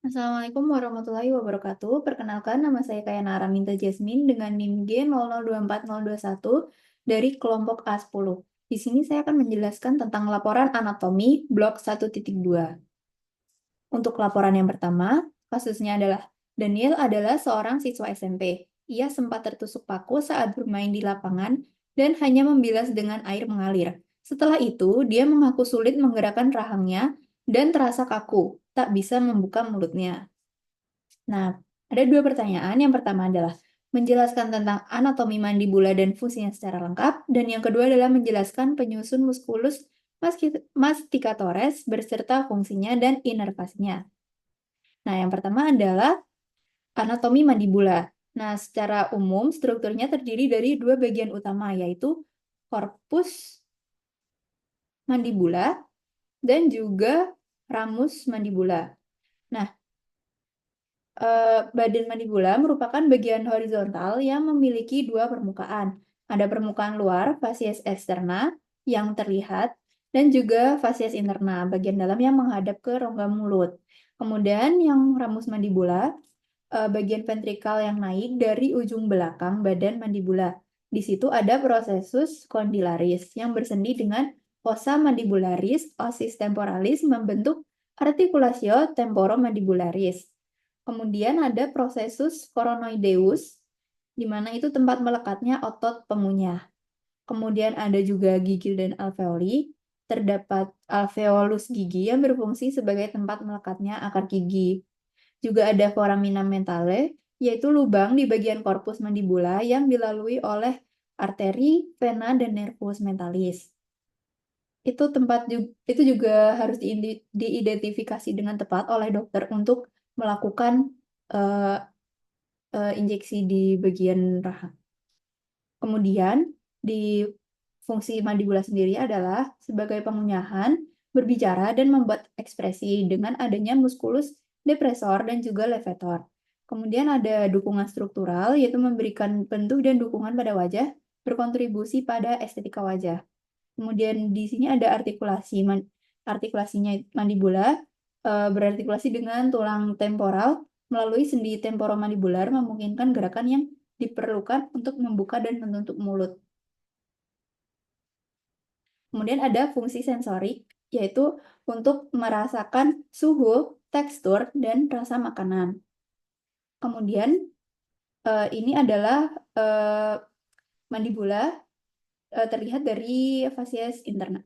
Assalamualaikum warahmatullahi wabarakatuh. Perkenalkan, nama saya Kayana Araminta Jasmine dengan NIM G002421 dari kelompok A10. Di sini saya akan menjelaskan tentang laporan anatomi blok 1.2. Untuk laporan yang pertama, kasusnya adalah Daniel adalah seorang siswa SMP. Ia sempat tertusuk paku saat bermain di lapangan dan hanya membilas dengan air mengalir. Setelah itu, dia mengaku sulit menggerakkan rahangnya dan terasa kaku, tak bisa membuka mulutnya. Nah, ada dua pertanyaan. Yang pertama adalah menjelaskan tentang anatomi mandibula dan fungsinya secara lengkap, dan yang kedua adalah menjelaskan penyusun musculus masticatoris beserta fungsinya dan inervasinya. Nah, yang pertama adalah anatomi mandibula. Nah, secara umum strukturnya terdiri dari dua bagian utama, yaitu korpus mandibula dan juga ramus mandibula. Nah, badan mandibula merupakan bagian horizontal yang memiliki dua permukaan. Ada permukaan luar, fasies eksterna, yang terlihat, dan juga fasies interna, bagian dalam yang menghadap ke rongga mulut. Kemudian yang ramus mandibula, bagian ventrikal yang naik dari ujung belakang badan mandibula. Di situ ada prosesus condylaris yang bersendi dengan fossa mandibularis, osis temporalis membentuk articulatio temporomandibularis. Kemudian ada prosesus coronoideus, di mana itu tempat melekatnya otot pengunyah. Kemudian ada juga gigi dan alveoli, terdapat alveolus gigi yang berfungsi sebagai tempat melekatnya akar gigi. Juga ada foramina mentale, yaitu lubang di bagian korpus mandibula yang dilalui oleh arteri, vena, dan nervus mentalis. Itu juga harus diidentifikasi dengan tepat oleh dokter untuk melakukan uh, injeksi di bagian rahang. Kemudian di fungsi mandibula sendiri adalah sebagai pengunyahan, berbicara, dan membuat ekspresi dengan adanya musculus depressor dan juga levator. Kemudian ada dukungan struktural, yaitu memberikan bentuk dan dukungan pada wajah, berkontribusi pada estetika wajah. Kemudian di sini ada artikulasinya mandibula, berartikulasi dengan tulang temporal melalui sendi temporomandibular memungkinkan gerakan yang diperlukan untuk membuka dan menutup mulut. Kemudian ada fungsi sensorik, yaitu untuk merasakan suhu, tekstur, dan rasa makanan. Kemudian ini adalah mandibula terlihat dari fasies interna.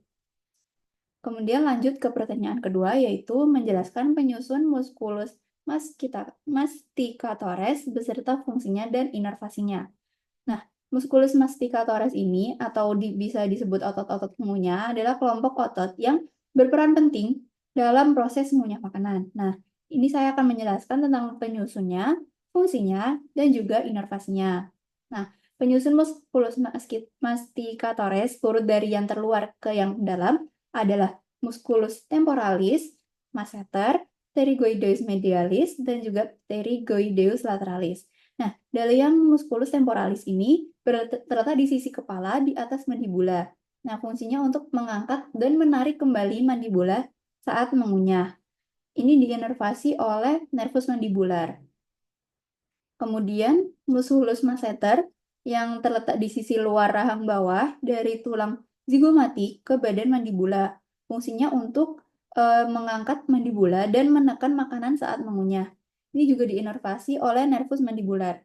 Kemudian lanjut ke pertanyaan kedua, yaitu menjelaskan penyusun musculus masticatoris beserta fungsinya dan inervasinya. Nah, musculus masticatoris ini atau bisa disebut otot-otot pengunyah adalah kelompok otot yang berperan penting dalam proses mengunyah makanan. Nah, ini saya akan menjelaskan tentang penyusunnya, fungsinya, dan juga inervasinya. Nah, penyusun musculus masticatoris urut dari yang terluar ke yang dalam adalah musculus temporalis, masseter, pterygoideus medialis, dan juga pterygoideus lateralis. Nah, dari yang musculus temporalis ini terletak di sisi kepala di atas mandibula. Nah, fungsinya untuk mengangkat dan menarik kembali mandibula saat mengunyah. Ini diinervasi oleh nervus mandibular. Kemudian, musculus masseter yang terletak di sisi luar rahang bawah dari tulang zigomatik ke badan mandibula. Fungsinya untuk mengangkat mandibula dan menekan makanan saat mengunyah. Ini juga diinervasi oleh nervus mandibular.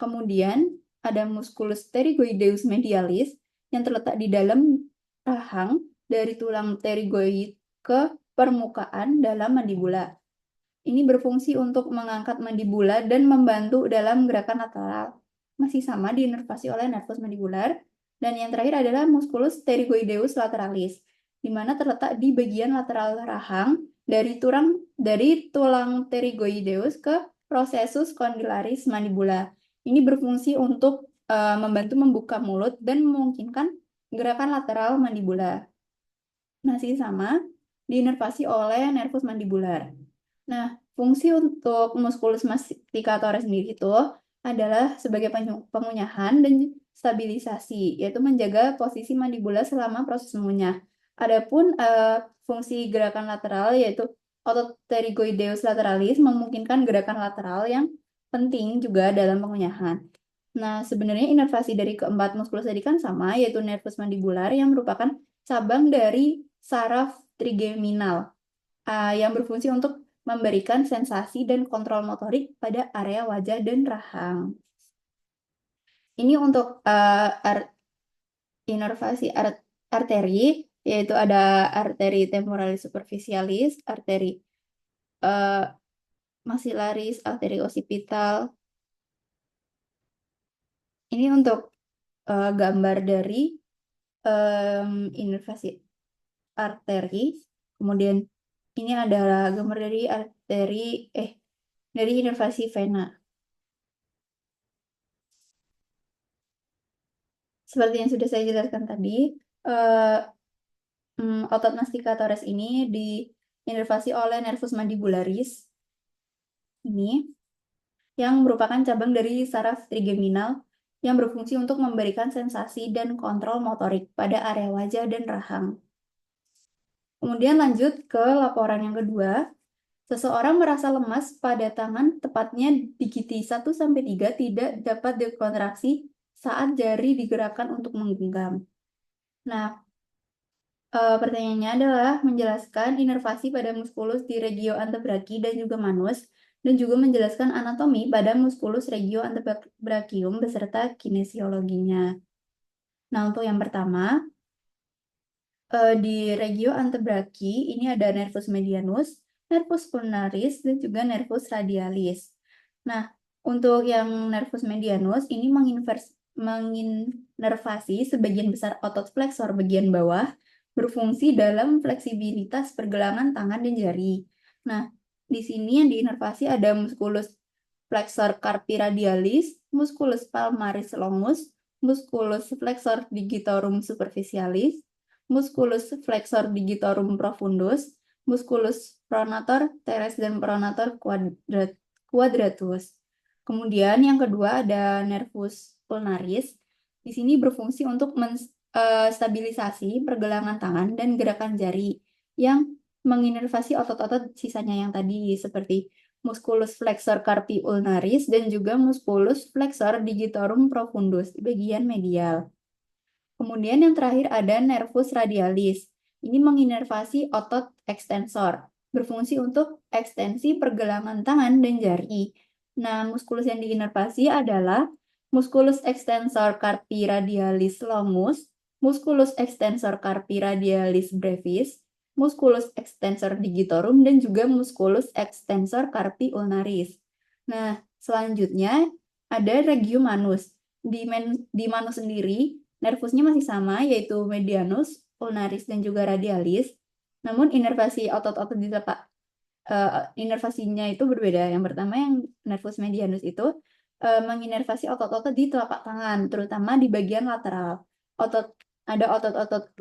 Kemudian ada musculus pterygoideus medialis yang terletak di dalam rahang dari tulang pterygoid ke permukaan dalam mandibula. Ini berfungsi untuk mengangkat mandibula dan membantu dalam gerakan lateral. Masih sama diinervasi oleh nervus mandibular. Dan yang terakhir adalah musculus pterygoideus lateralis, di mana terletak di bagian lateral rahang dari tulang pterygoideus ke processus condylaris mandibula. Ini berfungsi untuk membantu membuka mulut dan memungkinkan gerakan lateral mandibula. Masih sama diinervasi oleh nervus mandibular. Nah, fungsi untuk musculus masticatoris sendiri itu adalah sebagai pengunyahan dan stabilisasi, yaitu menjaga posisi mandibula selama proses mengunyah. Adapun fungsi gerakan lateral yaitu otot pterygoideus lateralis memungkinkan gerakan lateral yang penting juga dalam pengunyahan. Nah, sebenarnya inervasi dari keempat muskulus tadi kan sama, yaitu nervus mandibular yang merupakan cabang dari saraf trigeminal yang berfungsi untuk memberikan sensasi dan kontrol motorik pada area wajah dan rahang. Ini untuk inervasi arteri, yaitu ada arteri temporalis superficialis, arteri maxillaris, arteri occipital. Ini untuk gambar dari inervasi arteri. Kemudian ini adalah gambar dari dari inervasi vena. Seperti yang sudah saya jelaskan tadi, otot masticatoris ini diinervasi oleh nervus mandibularis ini, yang merupakan cabang dari saraf trigeminal yang berfungsi untuk memberikan sensasi dan kontrol motorik pada area wajah dan rahang. Kemudian lanjut ke laporan yang kedua. Seseorang merasa lemas pada tangan, tepatnya di gigi 1-3 tidak dapat dikontraksi saat jari digerakkan untuk menggenggam. Nah, pertanyaannya adalah menjelaskan inervasi pada muskulus di regio antebrachi dan juga manus, dan juga menjelaskan anatomi pada muskulus regio antebrachium beserta kinesiologinya. Nah, untuk yang pertama, di regio antebrachi ini ada nervus medianus, nervus ulnaris, dan juga nervus radialis. Nah, untuk yang nervus medianus ini menginervasi sebagian besar otot fleksor bagian bawah, berfungsi dalam fleksibilitas pergelangan tangan dan jari. Nah, di sini yang diinervasi ada musculus flexor carpi radialis, musculus palmaris longus, musculus flexor digitorum superficialis, musculus flexor digitorum profundus, musculus pronator teres dan pronator quadratus. Kemudian yang kedua ada nervus ulnaris. Di sini berfungsi untuk menstabilisasi pergelangan tangan dan gerakan jari yang menginervasi otot-otot sisanya yang tadi seperti musculus flexor carpi ulnaris dan juga musculus flexor digitorum profundus di bagian medial. Kemudian yang terakhir ada nervus radialis. Ini menginervasi otot ekstensor, berfungsi untuk ekstensi pergelangan tangan dan jari. Nah, muskulus yang diinervasi adalah musculus extensor carpi radialis longus, musculus extensor carpi radialis brevis, musculus extensor digitorum, dan juga musculus extensor carpi ulnaris. Nah, selanjutnya ada regio manus. Di manus sendiri, nervusnya masih sama, yaitu medianus, ulnaris, dan juga radialis. Namun inervasi otot-otot di telapak inervasinya itu berbeda. Yang pertama yang nervus medianus itu menginervasi otot-otot di telapak tangan, terutama di bagian lateral. Ada otot-otot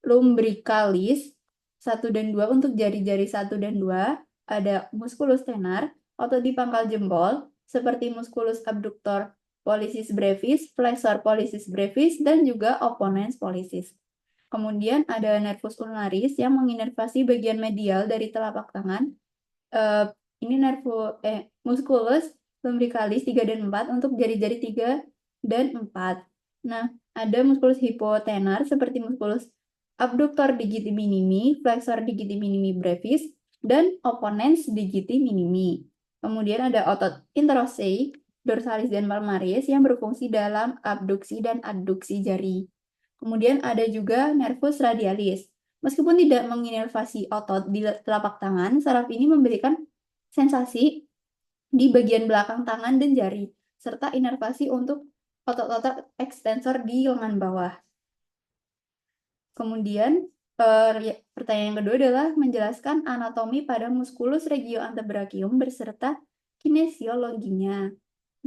lumbricalis 1 dan 2 untuk jari-jari 1 dan 2. Ada musculus tenar, otot di pangkal jempol, seperti musculus abductor pollicis brevis, flexor pollicis brevis, dan juga opponens pollicis. Kemudian ada nervus ulnaris yang menginervasi bagian medial dari telapak tangan. Ini musculus lumbricalis 3 dan 4 untuk jari-jari 3 dan 4. Nah, ada musculus hipotenar seperti musculus abductor digiti minimi, flexor digiti minimi brevis, dan opponens digiti minimi. Kemudian ada otot interossei, dorsalis dan palmaris yang berfungsi dalam abduksi dan adduksi jari. Kemudian ada juga nervus radialis. Meskipun tidak menginervasi otot di telapak tangan, saraf ini memberikan sensasi di bagian belakang tangan dan jari, serta inervasi untuk otot-otot ekstensor di lengan bawah. Kemudian pertanyaan yang kedua adalah menjelaskan anatomi pada musculus regio antebrachium beserta kinesiologinya.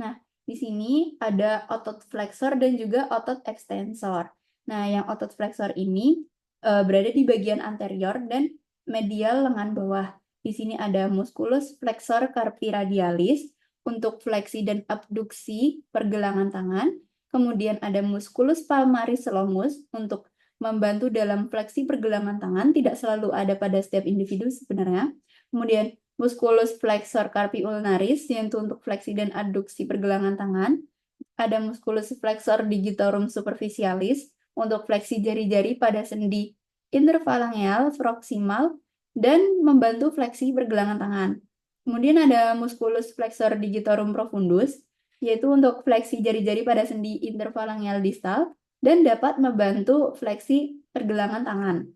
Nah, di sini ada otot flexor dan juga otot ekstensor. Nah, yang otot flexor ini berada di bagian anterior dan medial lengan bawah. Di sini ada musculus flexor carpi radialis untuk fleksi dan abduksi pergelangan tangan. Kemudian ada musculus palmaris longus untuk membantu dalam fleksi pergelangan tangan, tidak selalu ada pada setiap individu sebenarnya. Kemudian musculus flexor carpi ulnaris, yaitu untuk fleksi dan adduksi pergelangan tangan. Ada musculus flexor digitorum superficialis, untuk fleksi jari-jari pada sendi interfalangeal, proximal, dan membantu fleksi pergelangan tangan. Kemudian ada musculus flexor digitorum profundus, yaitu untuk fleksi jari-jari pada sendi interfalangeal distal, dan dapat membantu fleksi pergelangan tangan.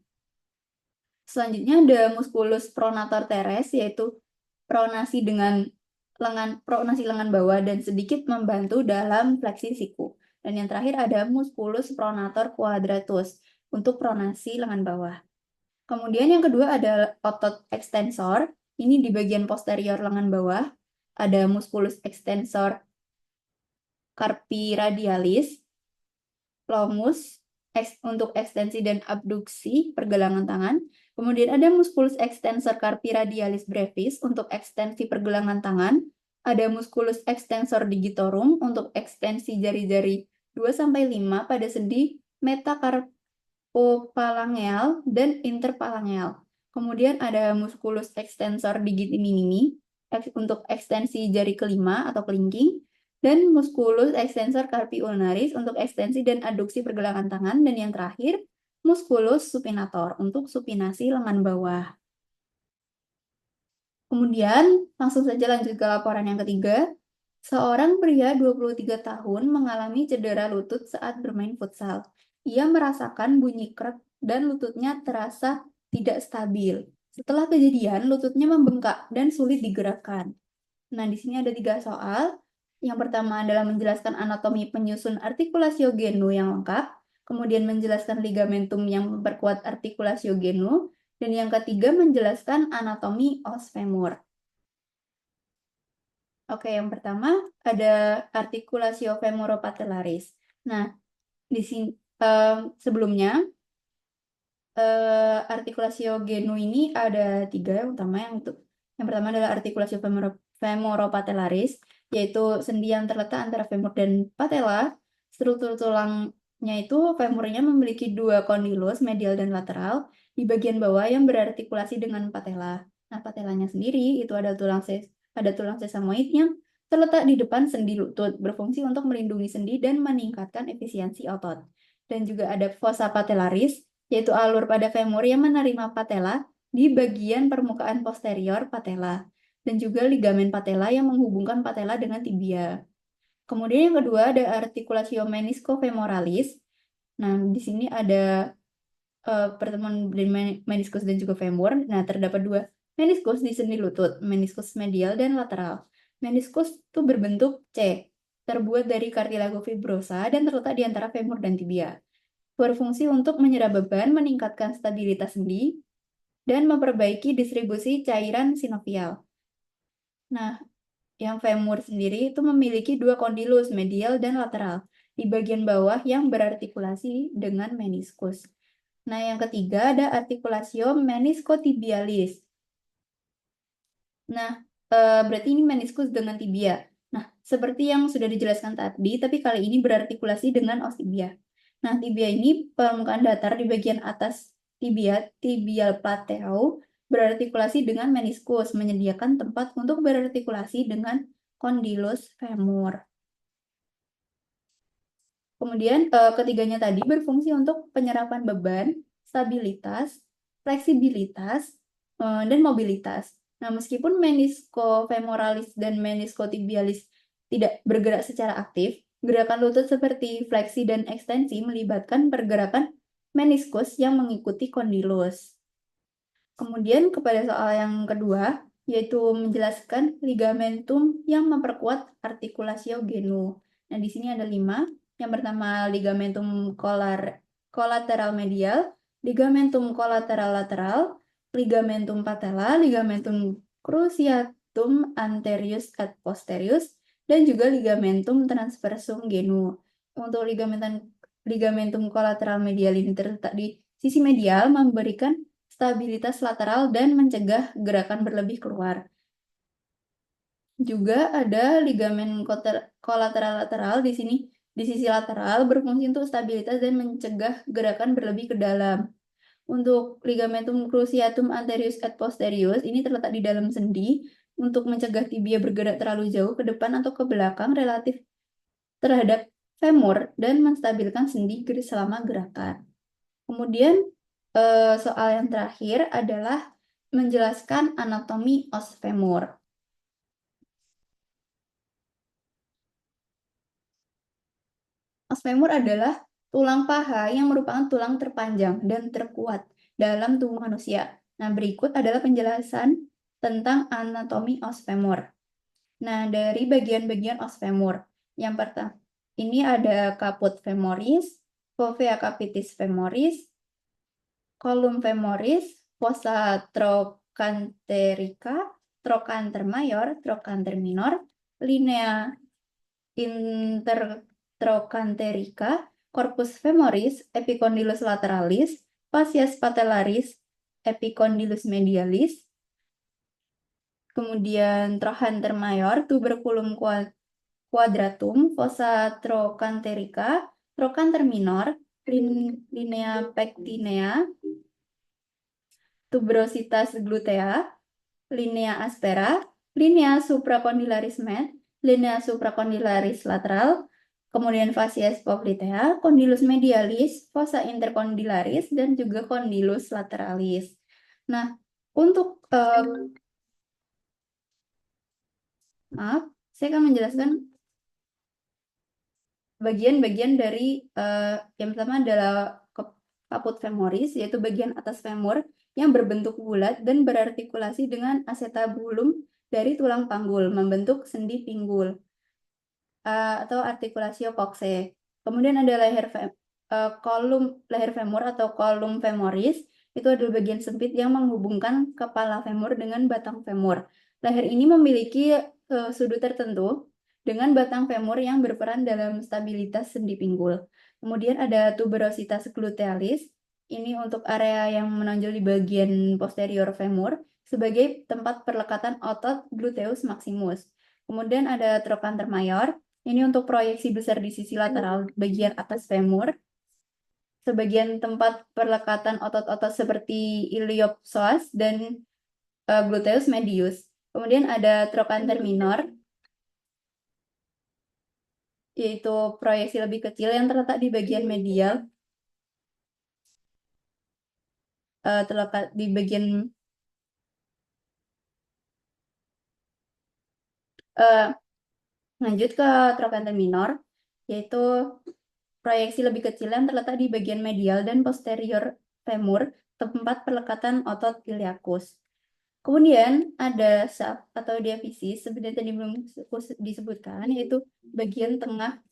Selanjutnya ada musculus pronator teres, yaitu pronasi lengan bawah dan sedikit membantu dalam fleksi siku. Dan yang terakhir ada musculus pronator quadratus untuk pronasi lengan bawah. Kemudian yang kedua ada otot ekstensor. Ini di bagian posterior lengan bawah. Ada musculus extensor carpi radialis, longus untuk ekstensi dan abduksi pergelangan tangan. Kemudian ada musculus extensor carpi radialis brevis untuk ekstensi pergelangan tangan. Ada musculus extensor digitorum untuk ekstensi jari-jari 2-5 pada sendi metacarpophalangeal dan interphalangeal. Kemudian ada musculus extensor digiti minimi untuk ekstensi jari kelima atau kelingking, dan musculus extensor carpi ulnaris untuk ekstensi dan adduksi pergelangan tangan, dan yang terakhir musculus supinator untuk supinasi lengan bawah. Kemudian langsung saja lanjut ke laporan yang ketiga. Seorang pria 23 tahun mengalami cedera lutut saat bermain futsal. Ia merasakan bunyi krek dan lututnya terasa tidak stabil. Setelah kejadian, lututnya membengkak dan sulit digerakkan. Nah, di sini ada 3 soal. Yang pertama adalah menjelaskan anatomi penyusun artikulasio genu yang lengkap, kemudian menjelaskan ligamentum yang memperkuat artikulasio genu, dan yang ketiga menjelaskan anatomi os femur. Oke, yang pertama ada artikulasio femoropatellaris. Nah, di sini sebelumnya artikulasio genu ini ada 3 yang utama. Yang pertama adalah artikulasio femoropatellaris, yaitu sendi yang terletak antara femur dan patella. Struktur tulangnya itu femurnya memiliki 2 kondilus medial dan lateral di bagian bawah yang berartikulasi dengan patella. Nah, patellanya sendiri itu ada tulang sesamoid yang terletak di depan sendi lutut, berfungsi untuk melindungi sendi dan meningkatkan efisiensi otot. Dan juga ada fossa patellaris, yaitu alur pada femur yang menerima patella di bagian permukaan posterior patella, dan juga ligamen patella yang menghubungkan patella dengan tibia. Kemudian yang kedua ada artikulasio meniscofemoralis. Nah, di sini ada pertemuan dari meniskus dan juga femur. Nah, terdapat 2 meniskus di sendi lutut, meniskus medial dan lateral. Meniskus itu berbentuk C, terbuat dari kartilago fibrosa dan terletak di antara femur dan tibia. Berfungsi untuk menyerap beban, meningkatkan stabilitas sendi, dan memperbaiki distribusi cairan sinovial. Nah, yang femur sendiri itu memiliki 2 kondilus, medial dan lateral, di bagian bawah yang berartikulasi dengan meniskus. Nah, yang ketiga ada artikulasio meniscotibialis. Nah, berarti ini meniskus dengan tibia. Nah, seperti yang sudah dijelaskan tadi, tapi kali ini berartikulasi dengan os tibia. Nah, tibia ini permukaan datar di bagian atas tibia, tibial plateo, berartikulasi dengan meniskus, menyediakan tempat untuk berartikulasi dengan kondilus femur. Kemudian ketiganya tadi berfungsi untuk penyerapan beban, stabilitas, fleksibilitas, dan mobilitas. Nah, meskipun meniscofemoralis dan meniscotibialis tidak bergerak secara aktif, gerakan lutut seperti fleksi dan ekstensi melibatkan pergerakan meniskus yang mengikuti kondilus. Kemudian kepada soal yang kedua, yaitu menjelaskan ligamentum yang memperkuat artikulasio genu. Nah, di sini ada 5. Yang pertama ligamentum collateral medial, ligamentum collateral lateral, ligamentum patella, ligamentum cruciatum anterius et posterius, dan juga ligamentum transversum genu. Untuk ligamentum collateral medial ini terletak di sisi medial, memberikan stabilitas lateral dan mencegah gerakan berlebih keluar. Juga ada ligamen kolateral lateral di sini di sisi lateral berfungsi untuk stabilitas dan mencegah gerakan berlebih ke dalam. Untuk ligamentum cruciatum anterius et posterius ini terletak di dalam sendi untuk mencegah tibia bergerak terlalu jauh ke depan atau ke belakang relatif terhadap femur dan menstabilkan sendi selama gerakan. Kemudian soal yang terakhir adalah menjelaskan anatomi os femur. Os femur adalah tulang paha yang merupakan tulang terpanjang dan terkuat dalam tubuh manusia. Nah, berikut adalah penjelasan tentang anatomi os femur. Nah, dari bagian-bagian os femur. Yang pertama, ini ada caput femoris, fovea capitis femoris, column femoris, fossa trochanterica, trochanter mayor, trochanter minor, linea intertrochanterica, corpus femoris, epicondylus lateralis, fascias patellaris, epicondylus medialis, kemudian trochanter mayor, tuberculum quadratum, fossa trochanterica, trochanter minor, linea pectinea, tuberositas glutea, linea aspera, linea supracondylaris med, linea supracondylaris lateral, kemudian fascias poplitea, condylus medialis, fossa intercondylaris, dan juga condylus lateralis. Nah, untuk maaf, saya akan menjelaskan bagian-bagian dari yang pertama adalah caput femoris, yaitu bagian atas femur yang berbentuk bulat dan berartikulasi dengan acetabulum dari tulang panggul membentuk sendi pinggul atau articulatio coxae. Kemudian ada leher femur atau column femoris, itu adalah bagian sempit yang menghubungkan kepala femur dengan batang femur. Leher ini memiliki sudut tertentu dengan batang femur yang berperan dalam stabilitas sendi pinggul. Kemudian ada tuberositas glutealis, ini untuk area yang menonjol di bagian posterior femur sebagai tempat perlekatan otot gluteus maximus. Kemudian ada trochanter mayor, ini untuk proyeksi besar di sisi lateral bagian atas femur. Sebagian tempat perlekatan otot-otot seperti iliopsoas dan gluteus medius. Kemudian ada trochanter minor, yaitu proyeksi lebih kecil yang terletak di bagian medial, terletak di bagian lanjut ke trochanter minor, yaitu proyeksi lebih kecil yang terletak di bagian medial dan posterior femur, tempat perlekatan otot iliacus. Kemudian ada sub atau diafisis, sebenarnya tadi belum disebutkan, yaitu bagian tengah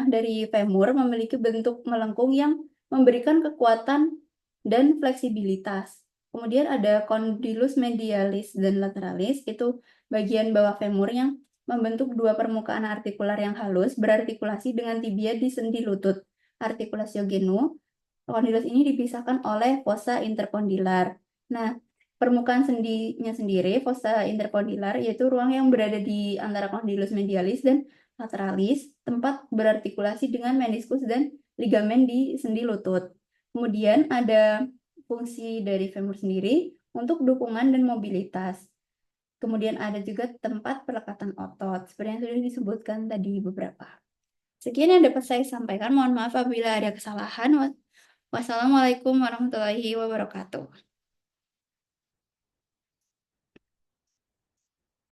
dari femur memiliki bentuk melengkung yang memberikan kekuatan dan fleksibilitas. Kemudian ada condylus medialis dan lateralis, itu bagian bawah femur yang membentuk dua permukaan artikular yang halus berartikulasi dengan tibia di sendi lutut, artikulatio genu. Condylus ini dipisahkan oleh fossa intercondylar. Nah, permukaan sendinya sendiri, fossa intercondylar, yaitu ruang yang berada di antara condylus medialis dan lateralis, tempat berartikulasi dengan meniskus dan ligamen di sendi lutut. Kemudian ada fungsi dari femur sendiri untuk dukungan dan mobilitas. Kemudian ada juga tempat pelekatan otot, seperti yang sudah disebutkan tadi beberapa. Sekian yang dapat saya sampaikan. Mohon maaf apabila ada kesalahan. Wassalamualaikum warahmatullahi wabarakatuh.